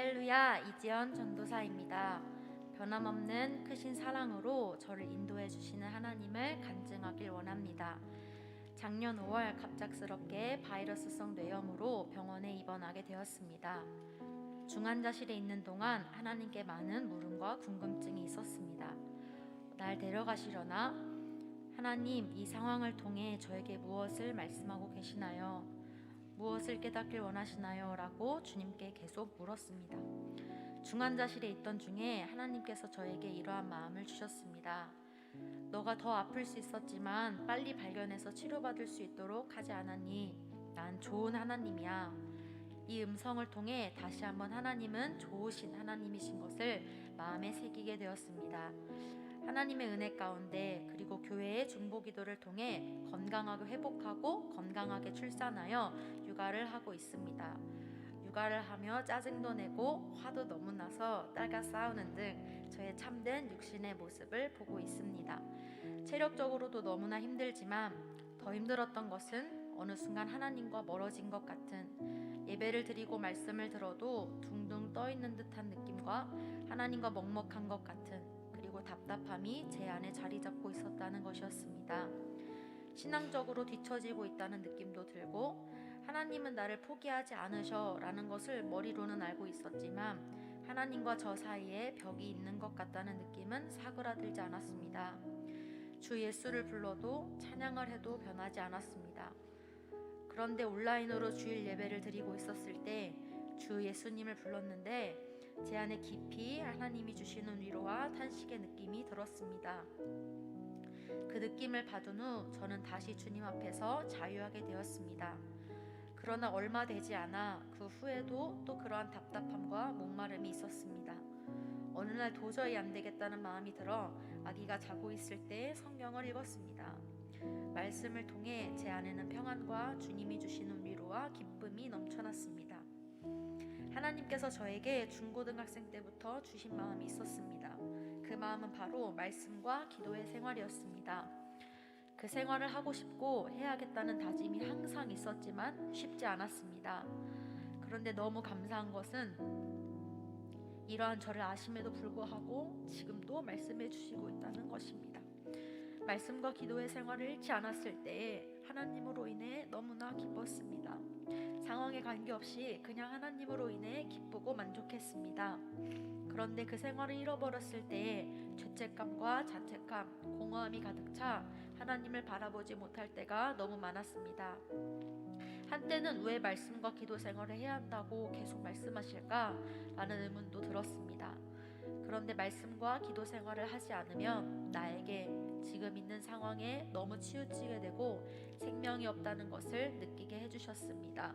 할렐루야, 이지연 전도사입니다. 변함없는 크신 사랑으로 저를 인도해 주시는 하나님을 간증하길 원합니다. 작년 5월 갑작스럽게 바이러스성 뇌염으로 병원에 입원하게 되었습니다. 중환자실에 있는 동안 하나님께 많은 물음과 궁금증이 있었습니다. 날 데려가시려나? 하나님, 이 상황을 통해 저에게 무엇을 말씀하고 계시나요? 무엇을 깨닫길 원하시나요? 라고 주님께 계속 물었습니다. 중환자실에 있던 중에 하나님께서 저에게 이러한 마음을 주셨습니다. 너가 더 아플 수 있었지만 빨리 발견해서 치료받을 수 있도록 하지 않았니? 난 좋은 하나님이야. 이 음성을 통해 다시 한번 하나님은 좋으신 하나님이신 것을 마음에 새기게 되었습니다. 하나님의 은혜 가운데 그리고 교회의 중보기도를 통해 건강하게 회복하고 건강하게 출산하여 육아를 하고 있습니다. 육아를 하며 짜증도 내고 화도 너무 나서 딸과 싸우는 등 저의 참된 육신의 모습을 보고 있습니다. 체력적으로도 너무나 힘들지만 더 힘들었던 것은 어느 순간 하나님과 멀어진 것 같은, 예배를 드리고 말씀을 들어도 둥둥 떠있는 듯한 느낌과 하나님과 먹먹한 것 같은, 그리고 답답함이 제 안에 자리 잡고 있었다는 것이었습니다. 신앙적으로 뒤처지고 있다는 느낌도 들고, 하나님은 나를 포기하지 않으셔 라는 것을 머리로는 알고 있었지만 하나님과 저 사이에 벽이 있는 것 같다는 느낌은 사그라들지 않았습니다. 주 예수를 불러도 찬양을 해도 변하지 않았습니다. 그런데 온라인으로 주일 예배를 드리고 있었을 때 주 예수님을 불렀는데 제 안에 깊이 하나님이 주시는 위로와 탄식의 느낌이 들었습니다. 그 느낌을 받은 후 저는 다시 주님 앞에서 자유하게 되었습니다. 그러나 얼마 되지 않아 그 후에도 또 그러한 답답함과 목마름이 있었습니다. 어느 날 도저히 안 되겠다는 마음이 들어 아기가 자고 있을 때 성경을 읽었습니다. 말씀을 통해 제 안에는 평안과 주님이 주시는 위로와 기쁨이 넘쳐났습니다. 하나님께서 저에게 중고등학생 때부터 주신 마음이 있었습니다. 그 마음은 바로 말씀과 기도의 생활이었습니다. 그 생활을 하고 싶고 해야겠다는 다짐이 항상 있었지만 쉽지 않았습니다. 그런데 너무 감사한 것은 이러한 저를 아심에도 불구하고 지금도 말씀해 주시고 있다는 것입니다. 말씀과 기도의 생활을 잃지 않았을 때에 하나님으로 인해 너무나 기뻤습니다. 상황에 관계없이 그냥 하나님으로 인해 기쁘고 만족했습니다. 그런데 그 생활을 잃어버렸을 때에 죄책감과 자책감, 공허함이 가득 차 하나님을 바라보지 못할 때가 너무 많았습니다. 한때는 왜 말씀과 기도 생활을 해야 한다고 계속 말씀하실까? 라는 의문도 들었습니다. 그런데 말씀과 기도 생활을 하지 않으면 나에게 지금 있는 상황에 너무 치우치게 되고 생명이 없다는 것을 느끼게 해주셨습니다.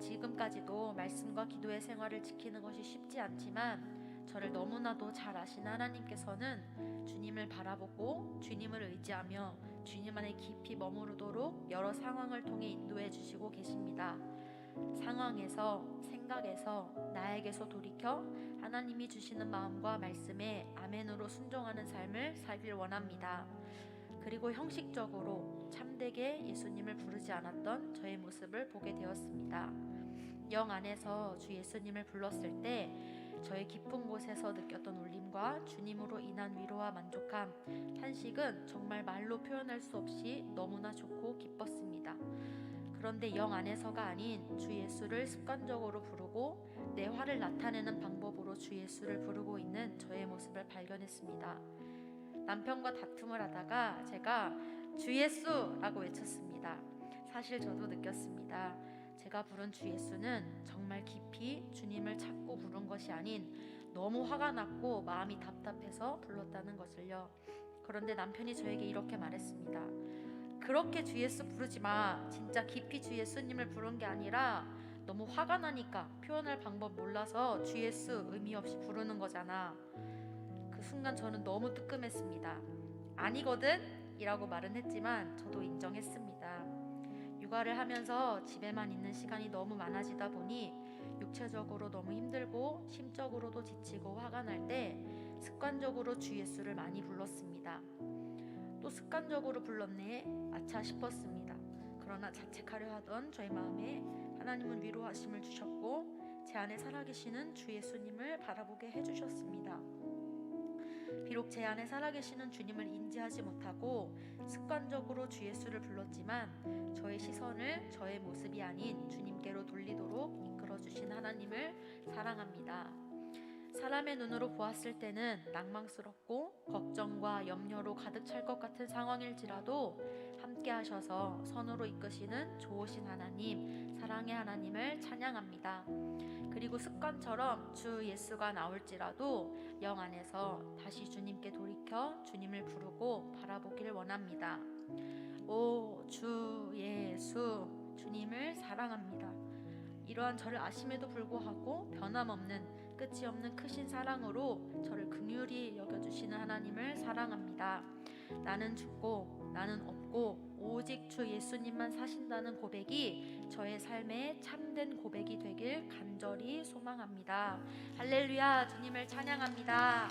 지금까지도 말씀과 기도의 생활을 지키는 것이 쉽지 않지만 저를 너무나도 잘 아시는 하나님께서는 주님을 바라보고 주님을 의지하며 주님 안에 깊이 머무르도록 여러 상황을 통해 인도해 주시고 계십니다. 상황에서, 생각에서, 나에게서 돌이켜 하나님이 주시는 마음과 말씀에 아멘으로 순종하는 삶을 살길 원합니다. 그리고 형식적으로 참되게 예수님을 부르지 않았던 저의 모습을 보게 되었습니다. 영 안에서 주 예수님을 불렀을 때 저의 깊은 곳에서 느꼈던 울림과 주님으로 인한 위로와 만족함, 탄식은 정말 말로 표현할 수 없이 너무나 좋고 기뻤습니다. 그런데 영 안에서가 아닌 주 예수를 습관적으로 부르고 내 화를 나타내는 방법으로 주 예수를 부르고 있는 저의 모습을 발견했습니다. 남편과 다툼을 하다가 제가 주 예수라고 외쳤습니다. 사실 저도 느꼈습니다. 제가 부른 주 예수는 정말 깊이 주님을 찾고 부른 것이 아닌 너무 화가 났고 마음이 답답해서 불렀다는 것을요. 그런데 남편이 저에게 이렇게 말했습니다. 그렇게 주 예수 부르지 마. 진짜 깊이 주 예수님을 부른 게 아니라 너무 화가 나니까 표현할 방법 몰라서 주 예수 의미 없이 부르는 거잖아. 그 순간 저는 너무 뜨끔했습니다. 아니거든? 이라고 말은 했지만 저도 인정했습니다. 육아를 하면서 집에만 있는 시간이 너무 많아지다 보니 육체적으로 너무 힘들고 심적으로도 지치고 화가 날 때 습관적으로 주 예수를 많이 불렀습니다. 또 습관적으로 불렀네 아차 싶었습니다. 그러나 자책하려 하던 저의 마음에 하나님은 위로하심을 주셨고 제 안에 살아계시는 주 예수님을 바라보게 해주셨습니다. 비록 제 안에 살아계시는 주님을 인지하지 못하고 습관적으로 주 예수를 불렀지만 저의 시선을 저의 모습이 아닌 주님께로 돌리도록 이끌어주신 하나님을 사랑합니다. 사람의 눈으로 보았을 때는 낭망스럽고 걱정과 염려로 가득 찰 것 같은 상황일지라도 함께 하셔서 선으로 이끄시는 좋으신 하나님, 사랑의 하나님을 찬양합니다. 그리고 습관처럼 주 예수가 나올지라도 영 안에서 다시 주님께 돌이켜 주님을 부르고 바라보길 원합니다. 오 주 예수, 주님을 사랑합니다. 이러한 저를 아심에도 불구하고 변함없는 끝이 없는 크신 사랑으로 저를 긍휼히 여겨주시는 하나님을 사랑합니다. 나는 죽고 나는 없고 오직 주 예수님만 사신다는 고백이 저의 삶의 참된 고백이 되길 간절히 소망합니다. 할렐루야, 주님을 찬양합니다.